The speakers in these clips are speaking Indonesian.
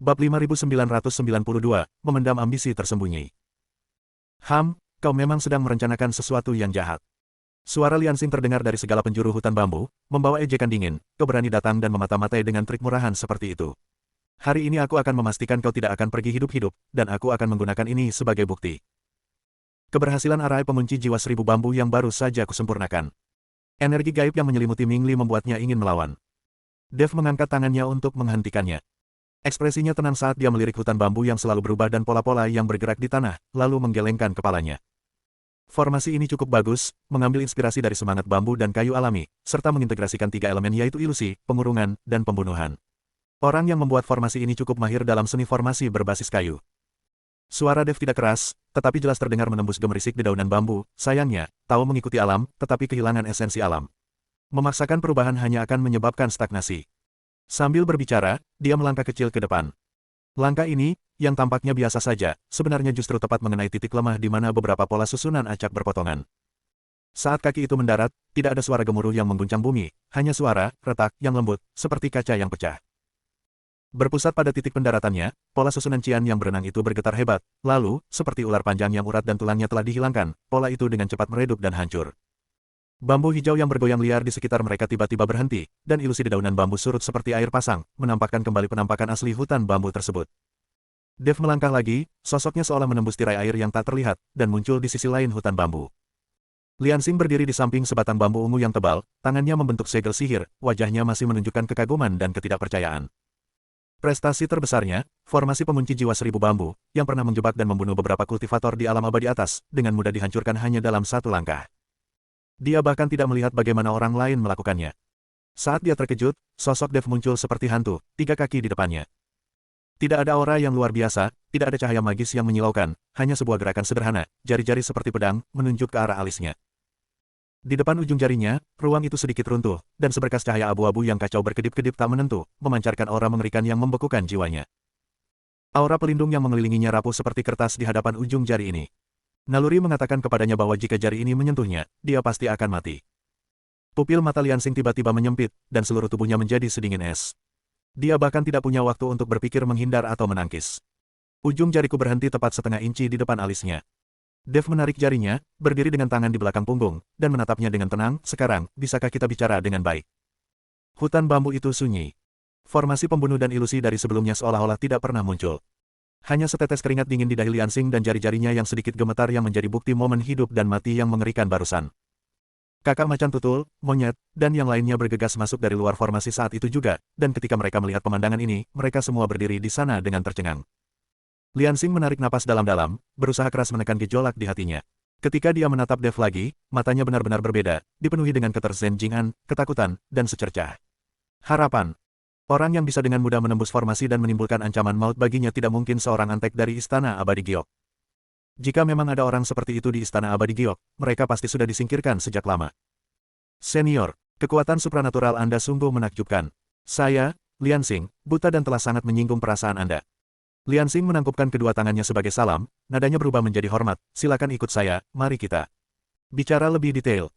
Bab 5992, Memendam Ambisi Tersembunyi. Kau memang sedang merencanakan sesuatu yang jahat. Suara Liansing terdengar dari segala penjuru hutan bambu, membawa ejekan dingin. Kau berani datang dan memata-matai dengan trik murahan seperti itu. Hari ini aku akan memastikan kau tidak akan pergi hidup-hidup, dan aku akan menggunakan ini sebagai bukti. Keberhasilan arai pengunci jiwa 1000 bambu yang baru saja kusempurnakan. Energi gaib yang menyelimuti Ming Li membuatnya ingin melawan. Dev mengangkat tangannya untuk menghentikannya. Ekspresinya tenang saat dia melirik hutan bambu yang selalu berubah dan pola-pola yang bergerak di tanah, lalu menggelengkan kepalanya. Formasi ini cukup bagus, mengambil inspirasi dari semangat bambu dan kayu alami, serta mengintegrasikan 3 elemen yaitu ilusi, pengurungan, dan pembunuhan. Orang yang membuat formasi ini cukup mahir dalam seni formasi berbasis kayu. Suara Dev tidak keras, tetapi jelas terdengar menembus gemerisik dedaunan bambu. Sayangnya, Tao mengikuti alam, tetapi kehilangan esensi alam. Memaksakan perubahan hanya akan menyebabkan stagnasi. Sambil berbicara, dia melangkah kecil ke depan. Langkah ini, yang tampaknya biasa saja, sebenarnya justru tepat mengenai titik lemah di mana beberapa pola susunan acak berpotongan. Saat kaki itu mendarat, tidak ada suara gemuruh yang mengguncang bumi, hanya suara, retak, yang lembut, seperti kaca yang pecah. Berpusat pada titik pendaratannya, pola susunan cian yang berenang itu bergetar hebat, lalu, seperti ular panjang yang urat dan tulangnya telah dihilangkan, pola itu dengan cepat meredup dan hancur. Bambu hijau yang bergoyang liar di sekitar mereka tiba-tiba berhenti, dan ilusi dedaunan bambu surut seperti air pasang, menampakkan kembali penampakan asli hutan bambu tersebut. Dev melangkah lagi, sosoknya seolah menembus tirai air yang tak terlihat, dan muncul di sisi lain hutan bambu. Liansing berdiri di samping sebatang bambu ungu yang tebal, tangannya membentuk segel sihir, wajahnya masih menunjukkan kekaguman dan ketidakpercayaan. Prestasi terbesarnya, formasi pengunci jiwa 1000 bambu, yang pernah menjebak dan membunuh beberapa kultivator di alam abadi atas, dengan mudah dihancurkan hanya dalam satu langkah. Dia bahkan tidak melihat bagaimana orang lain melakukannya. Saat dia terkejut, sosok Dev muncul seperti hantu, 3 kaki di depannya. Tidak ada aura yang luar biasa, tidak ada cahaya magis yang menyilaukan, hanya sebuah gerakan sederhana, jari-jari seperti pedang, menunjuk ke arah alisnya. Di depan ujung jarinya, ruang itu sedikit runtuh, dan seberkas cahaya abu-abu yang kacau berkedip-kedip tak menentu, memancarkan aura mengerikan yang membekukan jiwanya. Aura pelindung yang mengelilinginya rapuh seperti kertas di hadapan ujung jari ini. Naluri mengatakan kepadanya bahwa jika jari ini menyentuhnya, dia pasti akan mati. Pupil mata Liansing tiba-tiba menyempit, dan seluruh tubuhnya menjadi sedingin es. Dia bahkan tidak punya waktu untuk berpikir menghindar atau menangkis. Ujung jariku berhenti tepat setengah inci di depan alisnya. Dev menarik jarinya, berdiri dengan tangan di belakang punggung, dan menatapnya dengan tenang. Sekarang, bisakah kita bicara dengan baik? Hutan bambu itu sunyi. Formasi pembunuh dan ilusi dari sebelumnya seolah-olah tidak pernah muncul. Hanya setetes keringat dingin di dahi Liansing dan jari-jarinya yang sedikit gemetar yang menjadi bukti momen hidup dan mati yang mengerikan barusan. Kakak macan tutul, monyet, dan yang lainnya bergegas masuk dari luar formasi saat itu juga, dan ketika mereka melihat pemandangan ini, mereka semua berdiri di sana dengan tercengang. Liansing menarik napas dalam-dalam, berusaha keras menekan gejolak di hatinya. Ketika dia menatap Dev lagi, matanya benar-benar berbeda, dipenuhi dengan keterzenjingan, ketakutan, dan secercah harapan. Orang yang bisa dengan mudah menembus formasi dan menimbulkan ancaman maut baginya tidak mungkin seorang antek dari Istana Abadi Giok. Jika memang ada orang seperti itu di Istana Abadi Giok, mereka pasti sudah disingkirkan sejak lama. Senior, kekuatan supranatural Anda sungguh menakjubkan. Saya, Liansing, buta dan telah sangat menyinggung perasaan Anda. Liansing menangkupkan kedua tangannya sebagai salam, nadanya berubah menjadi hormat. Silakan ikut saya, mari kita bicara lebih detail.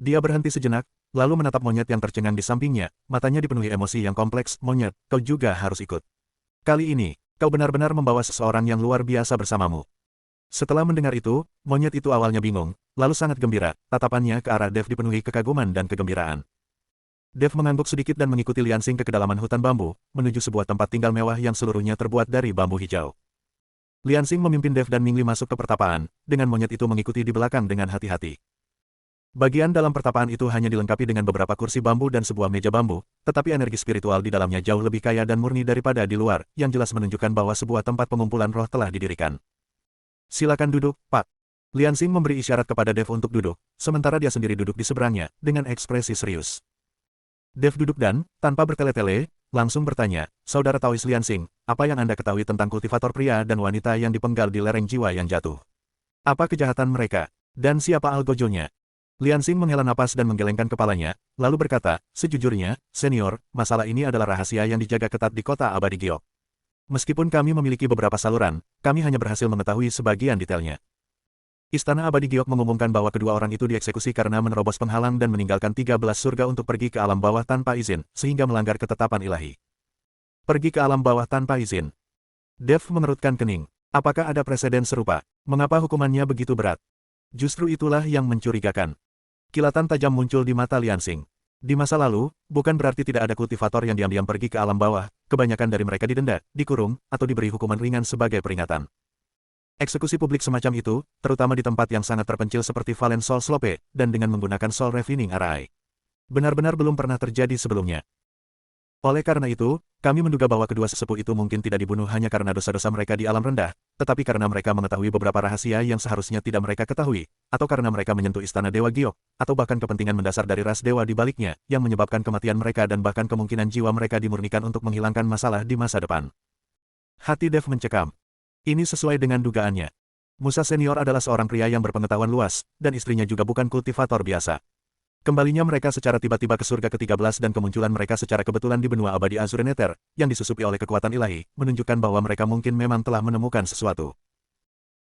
Dia berhenti sejenak, lalu menatap monyet yang tercengang di sampingnya, matanya dipenuhi emosi yang kompleks. Monyet, kau juga harus ikut. Kali ini, kau benar-benar membawa seseorang yang luar biasa bersamamu. Setelah mendengar itu, monyet itu awalnya bingung, lalu sangat gembira, tatapannya ke arah Dev dipenuhi kekaguman dan kegembiraan. Dev mengangguk sedikit dan mengikuti Liansing ke kedalaman hutan bambu, menuju sebuah tempat tinggal mewah yang seluruhnya terbuat dari bambu hijau. Liansing memimpin Dev dan Ming Li masuk ke pertapaan, dengan monyet itu mengikuti di belakang dengan hati-hati. Bagian dalam pertapaan itu hanya dilengkapi dengan beberapa kursi bambu dan sebuah meja bambu, tetapi energi spiritual di dalamnya jauh lebih kaya dan murni daripada di luar, yang jelas menunjukkan bahwa sebuah tempat pengumpulan roh telah didirikan. Silakan duduk, Pak. Liansing memberi isyarat kepada Dev untuk duduk, sementara dia sendiri duduk di seberangnya, dengan ekspresi serius. Dev duduk dan, tanpa bertele-tele, langsung bertanya, Saudara Taois Liansing, apa yang Anda ketahui tentang kultivator pria dan wanita yang dipenggal di lereng jiwa yang jatuh? Apa kejahatan mereka? Dan siapa algojonya? Liansing menghela napas dan menggelengkan kepalanya, lalu berkata, sejujurnya, senior, masalah ini adalah rahasia yang dijaga ketat di kota Abadi Giok. Meskipun kami memiliki beberapa saluran, kami hanya berhasil mengetahui sebagian detailnya. Istana Abadi Giok mengumumkan bahwa kedua orang itu dieksekusi karena menerobos penghalang dan meninggalkan 13 surga untuk pergi ke alam bawah tanpa izin, sehingga melanggar ketetapan ilahi. Pergi ke alam bawah tanpa izin. Dev mengerutkan kening. Apakah ada preseden serupa? Mengapa hukumannya begitu berat? Justru itulah yang mencurigakan. Kilatan tajam muncul di mata Liansing. Di masa lalu, bukan berarti tidak ada kultivator yang diam-diam pergi ke alam bawah, kebanyakan dari mereka didenda, dikurung, atau diberi hukuman ringan sebagai peringatan. Eksekusi publik semacam itu, terutama di tempat yang sangat terpencil seperti Valen Sol Slope, dan dengan menggunakan Sol Refining Arai, benar-benar belum pernah terjadi sebelumnya. Oleh karena itu, kami menduga bahwa kedua sesepuh itu mungkin tidak dibunuh hanya karena dosa-dosa mereka di alam rendah, tetapi karena mereka mengetahui beberapa rahasia yang seharusnya tidak mereka ketahui, atau karena mereka menyentuh istana Dewa Giok, atau bahkan kepentingan mendasar dari ras dewa di baliknya, yang menyebabkan kematian mereka dan bahkan kemungkinan jiwa mereka dimurnikan untuk menghilangkan masalah di masa depan. Hati Dev mencekam. Ini sesuai dengan dugaannya. Musa senior adalah seorang pria yang berpengetahuan luas, dan istrinya juga bukan kultivator biasa. Kembalinya mereka secara tiba-tiba ke surga ke-13 dan kemunculan mereka secara kebetulan di benua abadi Azureneter, yang disusupi oleh kekuatan ilahi, menunjukkan bahwa mereka mungkin memang telah menemukan sesuatu.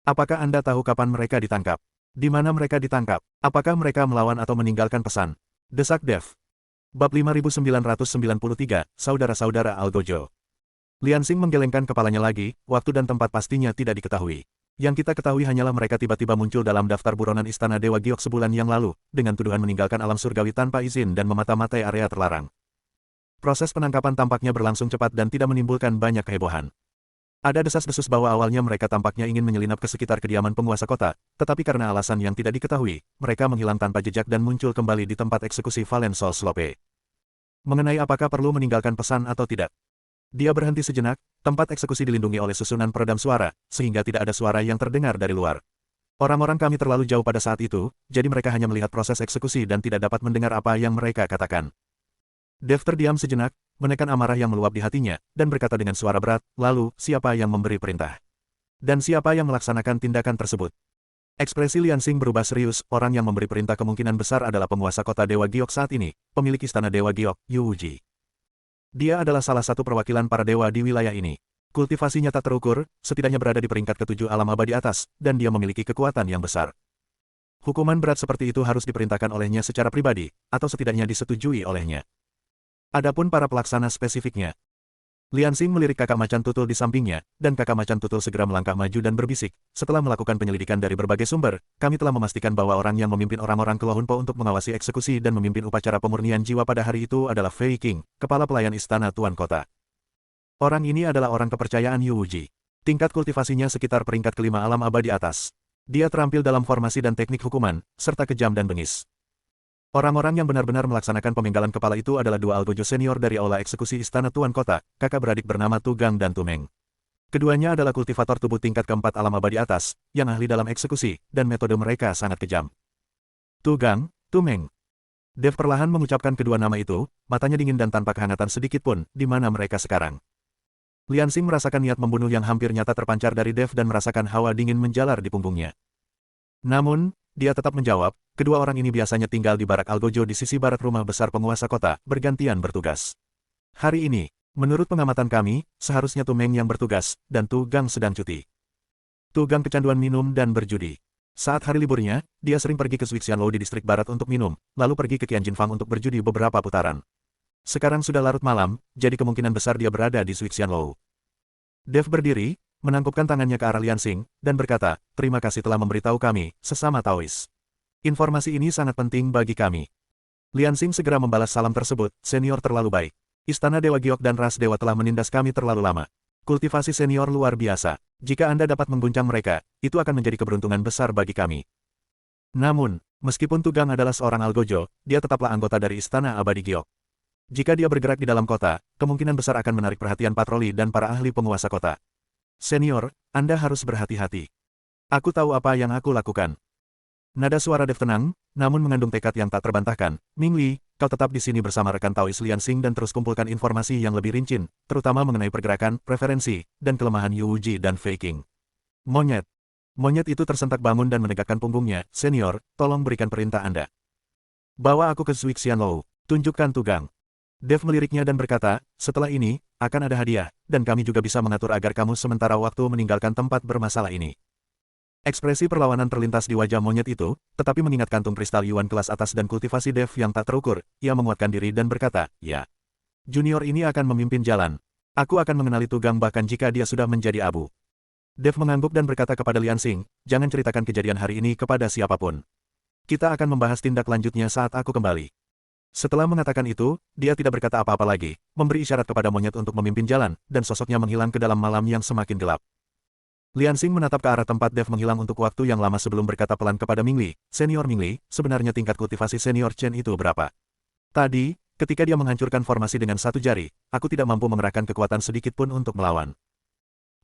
Apakah Anda tahu kapan mereka ditangkap? Di mana mereka ditangkap? Apakah mereka melawan atau meninggalkan pesan? Desak Dev. Bab 5993, Saudara-saudara Algojo. Liansing menggelengkan kepalanya lagi, waktu dan tempat pastinya tidak diketahui. Yang kita ketahui hanyalah mereka tiba-tiba muncul dalam daftar buronan Istana Dewa Giok sebulan yang lalu, dengan tuduhan meninggalkan alam surgawi tanpa izin dan memata-matai area terlarang. Proses penangkapan tampaknya berlangsung cepat dan tidak menimbulkan banyak kehebohan. Ada desas-desus bahwa awalnya mereka tampaknya ingin menyelinap ke sekitar kediaman penguasa kota, tetapi karena alasan yang tidak diketahui, mereka menghilang tanpa jejak dan muncul kembali di tempat eksekusi Valen Sol Slope. Mengenai apakah perlu meninggalkan pesan atau tidak, dia berhenti sejenak. Tempat eksekusi dilindungi oleh susunan peredam suara, sehingga tidak ada suara yang terdengar dari luar. Orang-orang kami terlalu jauh pada saat itu, jadi mereka hanya melihat proses eksekusi dan tidak dapat mendengar apa yang mereka katakan. Dev terdiam sejenak, menekan amarah yang meluap di hatinya, dan berkata dengan suara berat, lalu, siapa yang memberi perintah? Dan siapa yang melaksanakan tindakan tersebut? Ekspresi Liansing berubah serius, orang yang memberi perintah kemungkinan besar adalah penguasa kota Dewa Giok saat ini, pemilik istana Dewa Giok, Yu Wuji. Dia adalah salah satu perwakilan para dewa di wilayah ini. Kultivasinya tak terukur, setidaknya berada di peringkat ke-7 alam abadi atas, dan dia memiliki kekuatan yang besar. Hukuman berat seperti itu harus diperintahkan olehnya secara pribadi, atau setidaknya disetujui olehnya. Adapun para pelaksana spesifiknya. Liansing melirik kakak macan tutul di sampingnya, dan kakak macan tutul segera melangkah maju dan berbisik, setelah melakukan penyelidikan dari berbagai sumber, kami telah memastikan bahwa orang yang memimpin orang-orang Kelohunpo untuk mengawasi eksekusi dan memimpin upacara pemurnian jiwa pada hari itu adalah Fei King, kepala pelayan istana Tuan Kota. Orang ini adalah orang kepercayaan Yu Wuji. Tingkat kultivasinya sekitar peringkat ke-5 alam abadi atas. Dia terampil dalam formasi dan teknik hukuman, serta kejam dan bengis. Orang-orang yang benar-benar melaksanakan pemenggalan kepala itu adalah dua algojo senior dari aula eksekusi istana Tuan Kota, kakak beradik bernama Tugang dan Tumeng. Keduanya adalah kultivator tubuh tingkat ke-4 alam abadi atas, yang ahli dalam eksekusi, dan metode mereka sangat kejam. Tugang, Tumeng. Dev perlahan mengucapkan kedua nama itu, matanya dingin dan tanpa kehangatan sedikit pun, di mana mereka sekarang. Liansing merasakan niat membunuh yang hampir nyata terpancar dari Dev dan merasakan hawa dingin menjalar di punggungnya. Namun, dia tetap menjawab, kedua orang ini biasanya tinggal di barak Algojo di sisi barat rumah besar penguasa kota, bergantian bertugas. Hari ini, menurut pengamatan kami, seharusnya Tumeng yang bertugas, dan Tugang sedang cuti. Tugang kecanduan minum dan berjudi. Saat hari liburnya, dia sering pergi ke Zhuixianlou di distrik barat untuk minum, lalu pergi ke Qianjinfang untuk berjudi beberapa putaran. Sekarang sudah larut malam, jadi kemungkinan besar dia berada di Zhuixianlou. Dev berdiri, menangkupkan tangannya ke arah Liansing, dan berkata, terima kasih telah memberitahu kami, sesama Taois. Informasi ini sangat penting bagi kami. Liansing segera membalas salam tersebut, senior terlalu baik. Istana Dewa Giok dan ras dewa telah menindas kami terlalu lama. Kultivasi senior luar biasa. Jika Anda dapat mengguncang mereka, itu akan menjadi keberuntungan besar bagi kami. Namun, meskipun Tugang adalah seorang algojo, dia tetaplah anggota dari Istana Abadi Giok. Jika dia bergerak di dalam kota, kemungkinan besar akan menarik perhatian patroli dan para ahli penguasa kota. Senior, Anda harus berhati-hati. Aku tahu apa yang aku lakukan. Nada suara Dev tenang, namun mengandung tekad yang tak terbantahkan. Ming Li, kau tetap di sini bersama rekan Taois Liansing dan terus kumpulkan informasi yang lebih rinci, terutama mengenai pergerakan, preferensi, dan kelemahan Yu Wuji dan Fei King. Monyet. Monyet itu tersentak bangun dan menegakkan punggungnya. Senior, tolong berikan perintah Anda. Bawa aku ke Zhuixianlou. Tunjukkan Tugang. Dev meliriknya dan berkata, setelah ini, akan ada hadiah, dan kami juga bisa mengatur agar kamu sementara waktu meninggalkan tempat bermasalah ini. Ekspresi perlawanan terlintas di wajah monyet itu, tetapi mengingat kantung kristal Yuan kelas atas dan kultivasi Dev yang tak terukur, ia menguatkan diri dan berkata, ya. Junior ini akan memimpin jalan. Aku akan mengenali Tugang bahkan jika dia sudah menjadi abu. Dev mengangguk dan berkata kepada Liansing, jangan ceritakan kejadian hari ini kepada siapapun. Kita akan membahas tindak lanjutnya saat aku kembali. Setelah mengatakan itu, dia tidak berkata apa-apa lagi, memberi isyarat kepada monyet untuk memimpin jalan, dan sosoknya menghilang ke dalam malam yang semakin gelap. Liansing menatap ke arah tempat Dev menghilang untuk waktu yang lama sebelum berkata pelan kepada Mingli, Senior Mingli, sebenarnya tingkat kultivasi Senior Chen itu berapa? Tadi, ketika dia menghancurkan formasi dengan satu jari, aku tidak mampu mengerahkan kekuatan sedikit pun untuk melawan.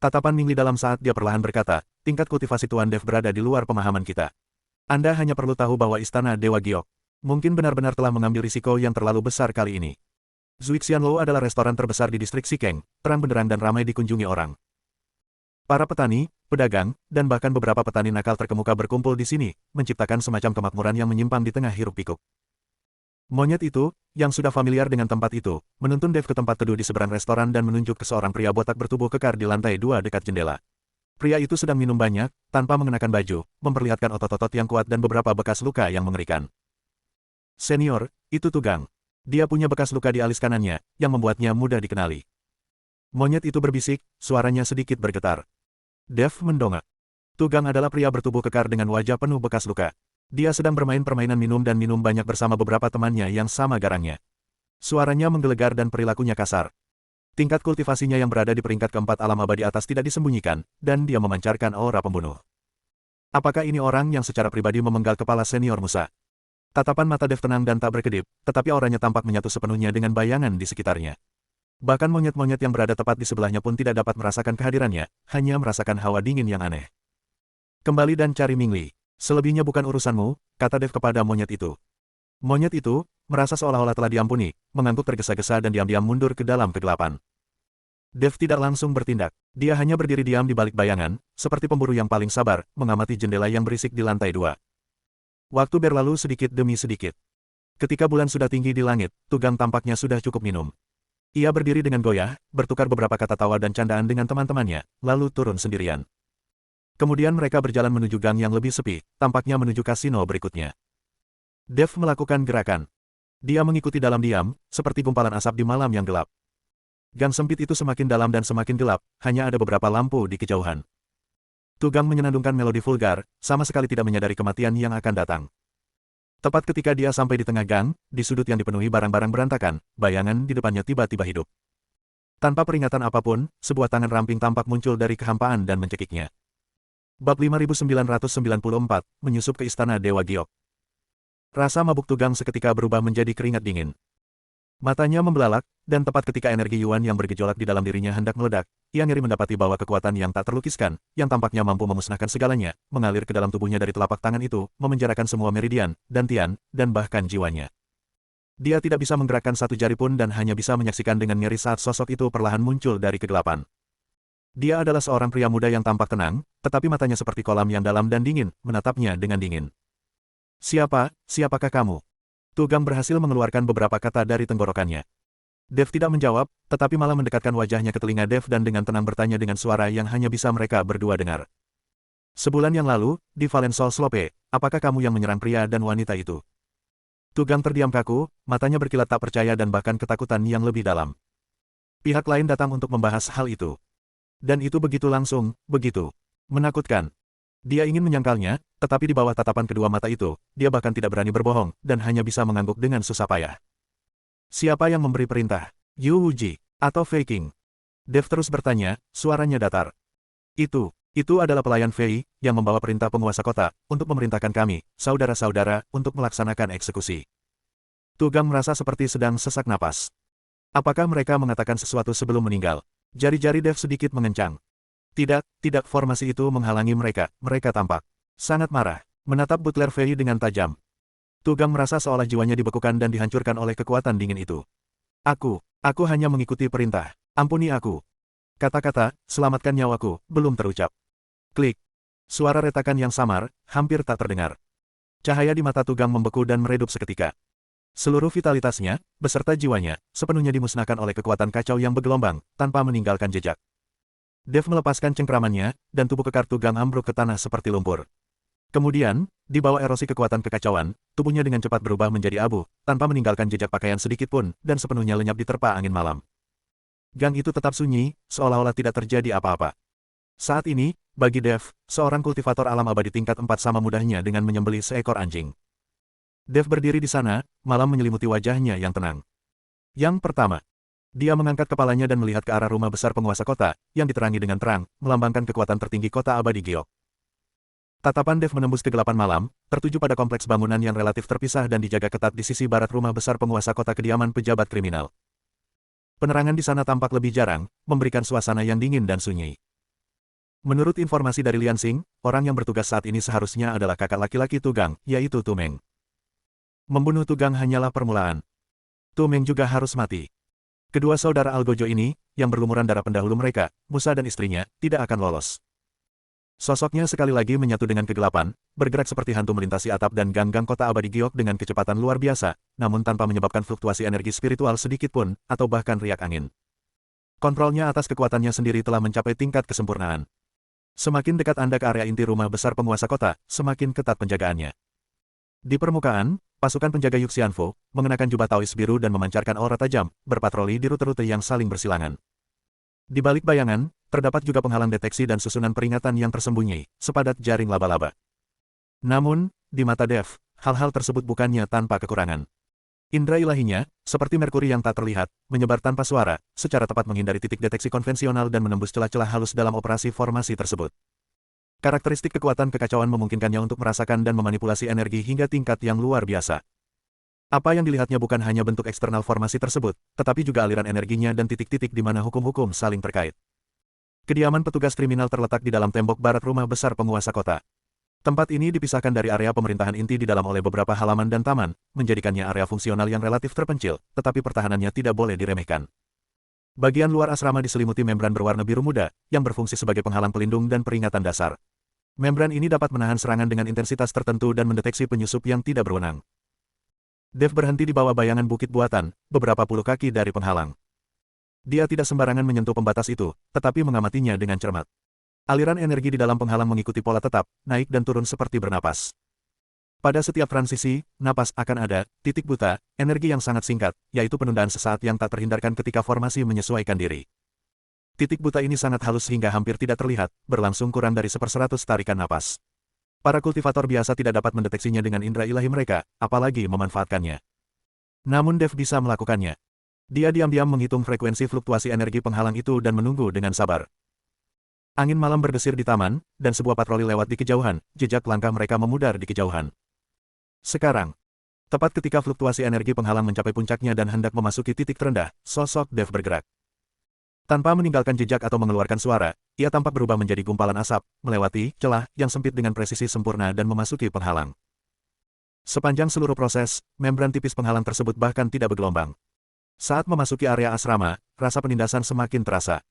Tatapan Mingli dalam saat dia perlahan berkata, tingkat kultivasi Tuan Dev berada di luar pemahaman kita. Anda hanya perlu tahu bahwa Istana Dewa Giok mungkin benar-benar telah mengambil risiko yang terlalu besar kali ini. Zuixianlou adalah restoran terbesar di distrik Xikeng, terang benderang dan ramai dikunjungi orang. Para petani, pedagang, dan bahkan beberapa petani nakal terkemuka berkumpul di sini, menciptakan semacam kemakmuran yang menyimpang di tengah hiruk-pikuk. Monyet itu, yang sudah familiar dengan tempat itu, menuntun Dev ke tempat teduh di seberang restoran dan menunjuk ke seorang pria botak bertubuh kekar di lantai 2 dekat jendela. Pria itu sedang minum banyak, tanpa mengenakan baju, memperlihatkan otot-otot yang kuat dan beberapa bekas luka yang mengerikan. Senior, itu Tugang. Dia punya bekas luka di alis kanannya, yang membuatnya mudah dikenali. Monyet itu berbisik, suaranya sedikit bergetar. Dev mendongak. Tugang adalah pria bertubuh kekar dengan wajah penuh bekas luka. Dia sedang bermain permainan minum dan minum banyak bersama beberapa temannya yang sama garangnya. Suaranya menggelegar dan perilakunya kasar. Tingkat kultivasinya yang berada di peringkat keempat alam abadi atas tidak disembunyikan, dan dia memancarkan aura pembunuh. Apakah ini orang yang secara pribadi memenggal kepala senior Musa? Tatapan mata Dev tenang dan tak berkedip, tetapi auranya tampak menyatu sepenuhnya dengan bayangan di sekitarnya. Bahkan monyet-monyet yang berada tepat di sebelahnya pun tidak dapat merasakan kehadirannya, hanya merasakan hawa dingin yang aneh. Kembali dan cari Mingli. Selebihnya bukan urusanmu, kata Dev kepada monyet itu. Monyet itu, merasa seolah-olah telah diampuni, mengangguk tergesa-gesa dan diam-diam mundur ke dalam kegelapan. Dev tidak langsung bertindak. Dia hanya berdiri diam di balik bayangan, seperti pemburu yang paling sabar, mengamati jendela yang berisik di lantai 2. Waktu berlalu sedikit demi sedikit. Ketika bulan sudah tinggi di langit, Tugang tampaknya sudah cukup minum. Ia berdiri dengan goyah, bertukar beberapa kata tawa dan candaan dengan teman-temannya, lalu turun sendirian. Kemudian mereka berjalan menuju gang yang lebih sepi, tampaknya menuju kasino berikutnya. Dev melakukan gerakan. Dia mengikuti dalam diam, seperti gumpalan asap di malam yang gelap. Gang sempit itu semakin dalam dan semakin gelap, hanya ada beberapa lampu di kejauhan. Tugang menyenandungkan melodi vulgar, sama sekali tidak menyadari kematian yang akan datang. Tepat ketika dia sampai di tengah gang, di sudut yang dipenuhi barang-barang berantakan, bayangan di depannya tiba-tiba hidup. Tanpa peringatan apapun, sebuah tangan ramping tampak muncul dari kehampaan dan mencekiknya. Bab 5994, menyusup ke Istana Dewa Giok. Rasa mabuk Tugang seketika berubah menjadi keringat dingin. Matanya membelalak, dan tepat ketika energi Yuan yang bergejolak di dalam dirinya hendak meledak, ia ngeri mendapati bahwa kekuatan yang tak terlukiskan, yang tampaknya mampu memusnahkan segalanya, mengalir ke dalam tubuhnya dari telapak tangan itu, memenjarakan semua meridian, dantian, dan bahkan jiwanya. Dia tidak bisa menggerakkan satu jari pun dan hanya bisa menyaksikan dengan ngeri saat sosok itu perlahan muncul dari kegelapan. Dia adalah seorang pria muda yang tampak tenang, tetapi matanya seperti kolam yang dalam dan dingin, menatapnya dengan dingin. Siapakah kamu? Tugang berhasil mengeluarkan beberapa kata dari tenggorokannya. Dev tidak menjawab, tetapi malah mendekatkan wajahnya ke telinga Dev dan dengan tenang bertanya dengan suara yang hanya bisa mereka berdua dengar. Sebulan yang lalu, di Valensol Slope, apakah kamu yang menyerang pria dan wanita itu? Tugang terdiam kaku, matanya berkilat tak percaya dan bahkan ketakutan yang lebih dalam. Pihak lain datang untuk membahas hal itu. Dan itu begitu langsung, begitu menakutkan. Dia ingin menyangkalnya, tetapi di bawah tatapan kedua mata itu, dia bahkan tidak berani berbohong, dan hanya bisa mengangguk dengan susah payah. Siapa yang memberi perintah? Yu Wuji, atau Fei Qing? Dev terus bertanya, suaranya datar. Itu adalah pelayan Fei, yang membawa perintah penguasa kota, untuk memerintahkan kami, saudara-saudara, untuk melaksanakan eksekusi. Tugang merasa seperti sedang sesak napas. Apakah mereka mengatakan sesuatu sebelum meninggal? Jari-jari Dev sedikit mengencang. Tidak, formasi itu menghalangi mereka tampak sangat marah, menatap butler Fei dengan tajam. Tugang merasa seolah jiwanya dibekukan dan dihancurkan oleh kekuatan dingin itu. Aku hanya mengikuti perintah, ampuni aku. Kata-kata, selamatkan nyawaku, belum terucap. Klik. Suara retakan yang samar, hampir tak terdengar. Cahaya di mata Tugang membeku dan meredup seketika. Seluruh vitalitasnya, beserta jiwanya, sepenuhnya dimusnahkan oleh kekuatan kacau yang bergelombang, tanpa meninggalkan jejak. Dev melepaskan cengkramannya, dan tubuh kekar Tugang ambruk ke tanah seperti lumpur. Kemudian, di bawah erosi kekuatan kekacauan, tubuhnya dengan cepat berubah menjadi abu, tanpa meninggalkan jejak pakaian sedikit pun, dan sepenuhnya lenyap diterpa angin malam. Gang itu tetap sunyi, seolah-olah tidak terjadi apa-apa. Saat ini, bagi Dev, seorang kultivator alam abadi tingkat 4 sama mudahnya dengan menyembelih seekor anjing. Dev berdiri di sana, malam menyelimuti wajahnya yang tenang. Yang pertama, dia mengangkat kepalanya dan melihat ke arah rumah besar penguasa kota, yang diterangi dengan terang, melambangkan kekuatan tertinggi kota abadi Giok. Tatapan Dev menembus kegelapan malam, tertuju pada kompleks bangunan yang relatif terpisah dan dijaga ketat di sisi barat rumah besar penguasa kota kediaman pejabat kriminal. Penerangan di sana tampak lebih jarang, memberikan suasana yang dingin dan sunyi. Menurut informasi dari Lian Xing, orang yang bertugas saat ini seharusnya adalah kakak laki-laki Tugang, yaitu Tu Meng. Membunuh Tugang hanyalah permulaan. Tu Meng juga harus mati. Kedua saudara Algojo ini, yang berlumuran darah pendahulu mereka, Musa dan istrinya, tidak akan lolos. Sosoknya sekali lagi menyatu dengan kegelapan, bergerak seperti hantu melintasi atap dan gang-gang kota abadi Giok dengan kecepatan luar biasa, namun tanpa menyebabkan fluktuasi energi spiritual sedikit pun, atau bahkan riak angin. Kontrolnya atas kekuatannya sendiri telah mencapai tingkat kesempurnaan. Semakin dekat Anda ke area inti rumah besar penguasa kota, semakin ketat penjagaannya. Di permukaan, pasukan penjaga Yuxianfo, mengenakan jubah Taois biru dan memancarkan aura tajam, berpatroli di rute-rute yang saling bersilangan. Di balik bayangan, terdapat juga penghalang deteksi dan susunan peringatan yang tersembunyi, sepadat jaring laba-laba. Namun, di mata Dev, hal-hal tersebut bukannya tanpa kekurangan. Indra ilahinya, seperti merkuri yang tak terlihat, menyebar tanpa suara, secara tepat menghindari titik deteksi konvensional dan menembus celah-celah halus dalam operasi formasi tersebut. Karakteristik kekuatan kekacauan memungkinkannya untuk merasakan dan memanipulasi energi hingga tingkat yang luar biasa. Apa yang dilihatnya bukan hanya bentuk eksternal formasi tersebut, tetapi juga aliran energinya dan titik-titik di mana hukum-hukum saling terkait. Kediaman petugas kriminal terletak di dalam tembok barat rumah besar penguasa kota. Tempat ini dipisahkan dari area pemerintahan inti di dalam oleh beberapa halaman dan taman, menjadikannya area fungsional yang relatif terpencil, tetapi pertahanannya tidak boleh diremehkan. Bagian luar asrama diselimuti membran berwarna biru muda, yang berfungsi sebagai penghalang pelindung dan peringatan dasar. Membran ini dapat menahan serangan dengan intensitas tertentu dan mendeteksi penyusup yang tidak berwenang. Dev berhenti di bawah bayangan bukit buatan, beberapa puluh kaki dari penghalang. Dia tidak sembarangan menyentuh pembatas itu, tetapi mengamatinya dengan cermat. Aliran energi di dalam penghalang mengikuti pola tetap, naik dan turun seperti bernapas. Pada setiap transisi, napas akan ada, titik buta, energi yang sangat singkat, yaitu penundaan sesaat yang tak terhindarkan ketika formasi menyesuaikan diri. Titik buta ini sangat halus hingga hampir tidak terlihat, berlangsung kurang dari 1/100 tarikan napas. Para kultivator biasa tidak dapat mendeteksinya dengan indera ilahi mereka, apalagi memanfaatkannya. Namun Dev bisa melakukannya. Dia diam-diam menghitung frekuensi fluktuasi energi penghalang itu dan menunggu dengan sabar. Angin malam berdesir di taman, dan sebuah patroli lewat di kejauhan, jejak langkah mereka memudar di kejauhan. Sekarang, tepat ketika fluktuasi energi penghalang mencapai puncaknya dan hendak memasuki titik terendah, sosok Dev bergerak. Tanpa meninggalkan jejak atau mengeluarkan suara, ia tampak berubah menjadi gumpalan asap, melewati celah yang sempit dengan presisi sempurna dan memasuki penghalang. Sepanjang seluruh proses, membran tipis penghalang tersebut bahkan tidak bergelombang. Saat memasuki area asrama, rasa penindasan semakin terasa.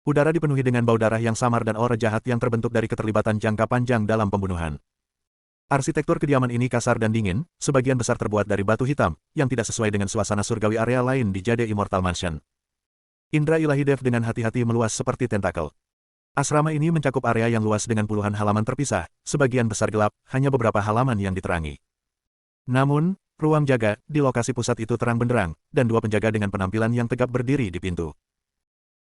Udara dipenuhi dengan bau darah yang samar dan aura jahat yang terbentuk dari keterlibatan jangka panjang dalam pembunuhan. Arsitektur kediaman ini kasar dan dingin, sebagian besar terbuat dari batu hitam, yang tidak sesuai dengan suasana surgawi area lain di Jade Immortal Mansion. Indra ilahi Dev dengan hati-hati meluas seperti tentakel. Asrama ini mencakup area yang luas dengan puluhan halaman terpisah, sebagian besar gelap, hanya beberapa halaman yang diterangi. Namun, ruang jaga di lokasi pusat itu terang benderang, dan dua penjaga dengan penampilan yang tegap berdiri di pintu.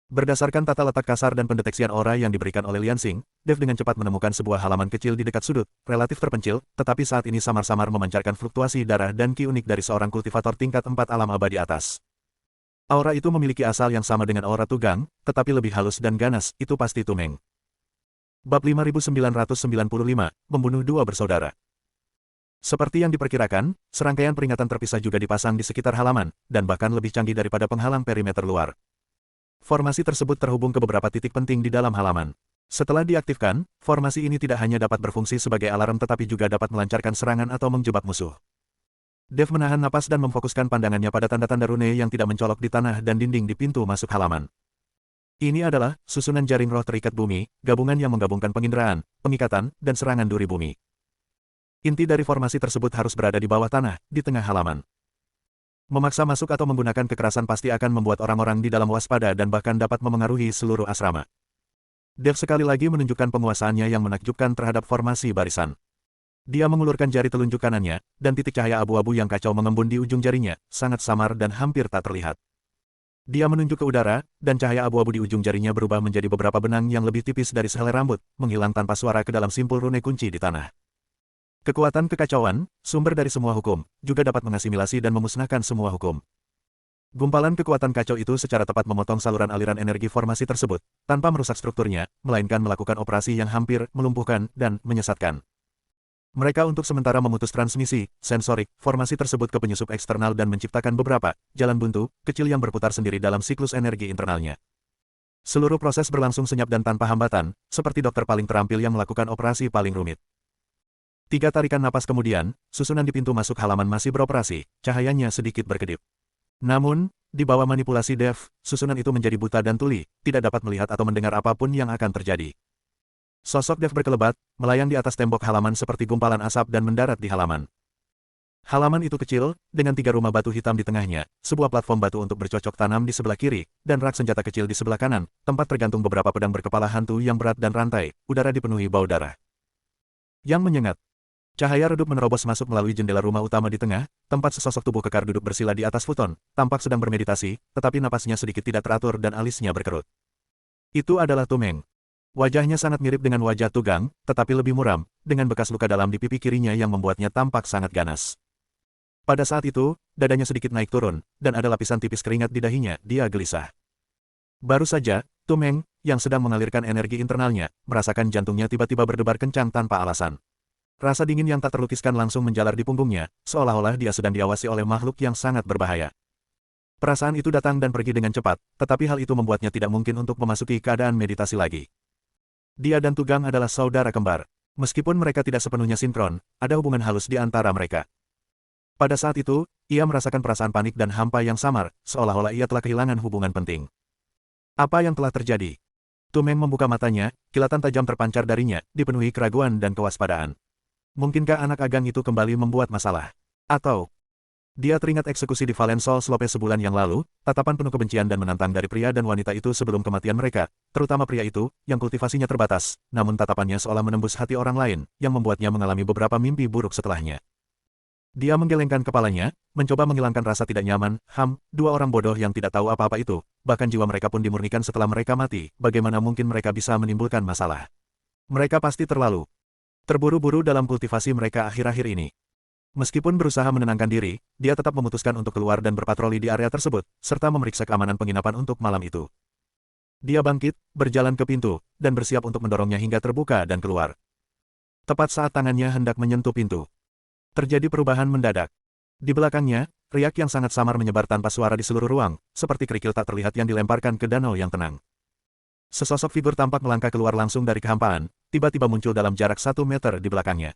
Berdasarkan tata letak kasar dan pendeteksian aura yang diberikan oleh Lian Xing, Dev dengan cepat menemukan sebuah halaman kecil di dekat sudut, relatif terpencil, tetapi saat ini samar-samar memancarkan fluktuasi darah dan ki unik dari seorang kultivator tingkat 4 alam abadi atas. Aura itu memiliki asal yang sama dengan aura Tugang, tetapi lebih halus dan ganas, itu pasti Tu Meng. Bab 5995, membunuh dua bersaudara. Seperti yang diperkirakan, serangkaian peringatan terpisah juga dipasang di sekitar halaman, dan bahkan lebih canggih daripada penghalang perimeter luar. Formasi tersebut terhubung ke beberapa titik penting di dalam halaman. Setelah diaktifkan, formasi ini tidak hanya dapat berfungsi sebagai alarm tetapi juga dapat melancarkan serangan atau menjebak musuh. Dev menahan napas dan memfokuskan pandangannya pada tanda-tanda rune yang tidak mencolok di tanah dan dinding di pintu masuk halaman. Ini adalah susunan jaring roh terikat bumi, gabungan yang menggabungkan penginderaan, pengikatan, dan serangan duri bumi. Inti dari formasi tersebut harus berada di bawah tanah, di tengah halaman. Memaksa masuk atau menggunakan kekerasan pasti akan membuat orang-orang di dalam waspada dan bahkan dapat memengaruhi seluruh asrama. Dev sekali lagi menunjukkan penguasaannya yang menakjubkan terhadap formasi barisan. Dia mengulurkan jari telunjuk kanannya, dan titik cahaya abu-abu yang kacau mengembun di ujung jarinya, sangat samar dan hampir tak terlihat. Dia menunjuk ke udara, dan cahaya abu-abu di ujung jarinya berubah menjadi beberapa benang yang lebih tipis dari sehelai rambut, menghilang tanpa suara ke dalam simpul rune kunci di tanah. Kekuatan kekacauan, sumber dari semua hukum, juga dapat mengasimilasi dan memusnahkan semua hukum. Gumpalan kekuatan kacau itu secara tepat memotong saluran aliran energi formasi tersebut, tanpa merusak strukturnya, melainkan melakukan operasi yang hampir melumpuhkan dan menyesatkan. Mereka untuk sementara memutus transmisi sensorik formasi tersebut ke penyusup eksternal dan menciptakan beberapa jalan buntu kecil yang berputar sendiri dalam siklus energi internalnya. Seluruh proses berlangsung senyap dan tanpa hambatan, seperti dokter paling terampil yang melakukan operasi paling rumit. 3 tarikan napas kemudian, susunan di pintu masuk halaman masih beroperasi, cahayanya sedikit berkedip. Namun, di bawah manipulasi Dev, susunan itu menjadi buta dan tuli, tidak dapat melihat atau mendengar apapun yang akan terjadi. Sosok Dev berkelebat, melayang di atas tembok halaman seperti gumpalan asap dan mendarat di halaman. Halaman itu kecil, dengan 3 rumah batu hitam di tengahnya, sebuah platform batu untuk bercocok tanam di sebelah kiri, dan rak senjata kecil di sebelah kanan, tempat tergantung beberapa pedang berkepala hantu yang berat dan rantai, udara dipenuhi bau darah yang menyengat. Cahaya redup menerobos masuk melalui jendela rumah utama di tengah, tempat sesosok tubuh kekar duduk bersila di atas futon, tampak sedang bermeditasi, tetapi napasnya sedikit tidak teratur dan alisnya berkerut. Itu adalah Tumeng. Wajahnya sangat mirip dengan wajah Tugang, tetapi lebih muram, dengan bekas luka dalam di pipi kirinya yang membuatnya tampak sangat ganas. Pada saat itu, dadanya sedikit naik turun, dan ada lapisan tipis keringat di dahinya, dia gelisah. Baru saja, Tumeng, yang sedang mengalirkan energi internalnya, merasakan jantungnya tiba-tiba berdebar kencang tanpa alasan. Rasa dingin yang tak terlukiskan langsung menjalar di punggungnya, seolah-olah dia sedang diawasi oleh makhluk yang sangat berbahaya. Perasaan itu datang dan pergi dengan cepat, tetapi hal itu membuatnya tidak mungkin untuk memasuki keadaan meditasi lagi. Dia dan Tugang adalah saudara kembar. Meskipun mereka tidak sepenuhnya sinkron, ada hubungan halus di antara mereka. Pada saat itu, ia merasakan perasaan panik dan hampa yang samar, seolah-olah ia telah kehilangan hubungan penting. Apa yang telah terjadi? Tumeng membuka matanya, kilatan tajam terpancar darinya, dipenuhi keraguan dan kewaspadaan. Mungkinkah anak agang itu kembali membuat masalah? Atau dia teringat eksekusi di Valensol Slope sebulan yang lalu, tatapan penuh kebencian dan menantang dari pria dan wanita itu sebelum kematian mereka, terutama pria itu, yang kultivasinya terbatas, namun tatapannya seolah menembus hati orang lain, yang membuatnya mengalami beberapa mimpi buruk setelahnya. Dia menggelengkan kepalanya, mencoba menghilangkan rasa tidak nyaman, 2 orang bodoh yang tidak tahu apa-apa itu, bahkan jiwa mereka pun dimurnikan setelah mereka mati, bagaimana mungkin mereka bisa menimbulkan masalah? Mereka pasti terlalu terburu-buru dalam kultivasi mereka akhir-akhir ini. Meskipun berusaha menenangkan diri, dia tetap memutuskan untuk keluar dan berpatroli di area tersebut, serta memeriksa keamanan penginapan untuk malam itu. Dia bangkit, berjalan ke pintu, dan bersiap untuk mendorongnya hingga terbuka dan keluar. Tepat saat tangannya hendak menyentuh pintu, terjadi perubahan mendadak. Di belakangnya, riak yang sangat samar menyebar tanpa suara di seluruh ruang, seperti kerikil tak terlihat yang dilemparkan ke danau yang tenang. Sesosok figur tampak melangkah keluar langsung dari kehampaan, tiba-tiba muncul dalam jarak 1 meter di belakangnya.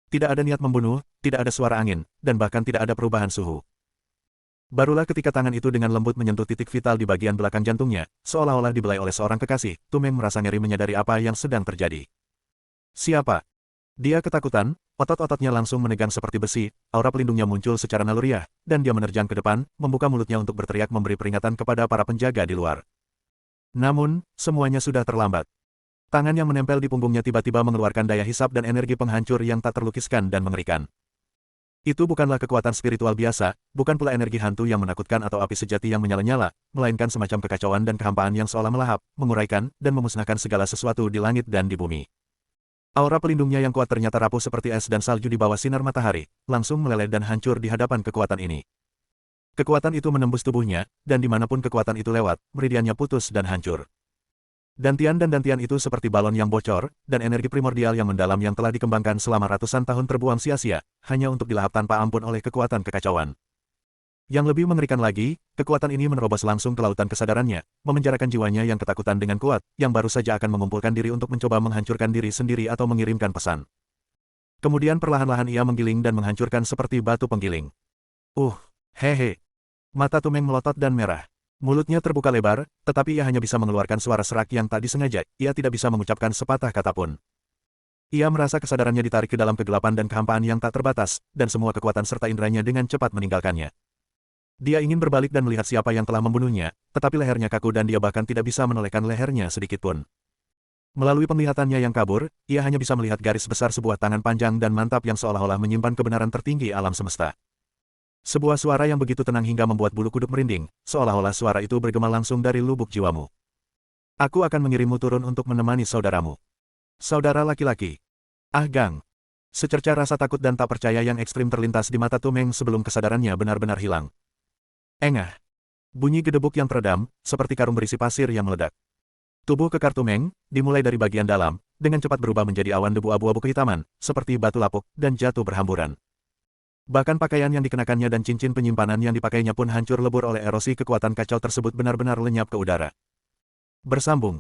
Tidak ada niat membunuh, tidak ada suara angin, dan bahkan tidak ada perubahan suhu. Barulah ketika tangan itu dengan lembut menyentuh titik vital di bagian belakang jantungnya, seolah-olah dibelai oleh seorang kekasih, Tumeng merasa ngeri menyadari apa yang sedang terjadi. Siapa? Dia ketakutan, otot-ototnya langsung menegang seperti besi, aura pelindungnya muncul secara naluriah, dan dia menerjang ke depan, membuka mulutnya untuk berteriak memberi peringatan kepada para penjaga di luar. Namun, semuanya sudah terlambat. Tangan yang menempel di punggungnya tiba-tiba mengeluarkan daya hisap dan energi penghancur yang tak terlukiskan dan mengerikan. Itu bukanlah kekuatan spiritual biasa, bukan pula energi hantu yang menakutkan atau api sejati yang menyala-nyala, melainkan semacam kekacauan dan kehampaan yang seolah melahap, menguraikan, dan memusnahkan segala sesuatu di langit dan di bumi. Aura pelindungnya yang kuat ternyata rapuh seperti es dan salju di bawah sinar matahari, langsung meleleh dan hancur di hadapan kekuatan ini. Kekuatan itu menembus tubuhnya, dan dimanapun kekuatan itu lewat, meridiannya putus dan hancur. Dantian itu seperti balon yang bocor, dan energi primordial yang mendalam yang telah dikembangkan selama ratusan tahun terbuang sia-sia, hanya untuk dilahap tanpa ampun oleh kekuatan kekacauan. Yang lebih mengerikan lagi, kekuatan ini menerobos langsung ke lautan kesadarannya, memenjarakan jiwanya yang ketakutan dengan kuat, yang baru saja akan mengumpulkan diri untuk mencoba menghancurkan diri sendiri atau mengirimkan pesan. Kemudian perlahan-lahan ia menggiling dan menghancurkan seperti batu penggiling. Hehe. Mata Tumeng melotot dan merah. Mulutnya terbuka lebar, tetapi ia hanya bisa mengeluarkan suara serak yang tak disengaja, ia tidak bisa mengucapkan sepatah kata pun. Ia merasa kesadarannya ditarik ke dalam kegelapan dan kehampaan yang tak terbatas, dan semua kekuatan serta inderanya dengan cepat meninggalkannya. Dia ingin berbalik dan melihat siapa yang telah membunuhnya, tetapi lehernya kaku dan dia bahkan tidak bisa menolehkan lehernya sedikitpun. Melalui penglihatannya yang kabur, ia hanya bisa melihat garis besar sebuah tangan panjang dan mantap yang seolah-olah menyimpan kebenaran tertinggi alam semesta. Sebuah suara yang begitu tenang hingga membuat bulu kuduk merinding, seolah-olah suara itu bergema langsung dari lubuk jiwamu. Aku akan mengirimmu turun untuk menemani saudaramu. Saudara laki-laki. Ah Gang. Secerca rasa takut dan tak percaya yang ekstrim terlintas di mata Tumeng sebelum kesadarannya benar-benar hilang. Engah. Bunyi gedebuk yang teredam, seperti karung berisi pasir yang meledak. Tubuh kekar Tumeng, dimulai dari bagian dalam, dengan cepat berubah menjadi awan debu abu-abu kehitaman, seperti batu lapuk, dan jatuh berhamburan. Bahkan pakaian yang dikenakannya dan cincin penyimpanan yang dipakainya pun hancur lebur oleh erosi kekuatan kacau tersebut benar-benar lenyap ke udara. Bersambung.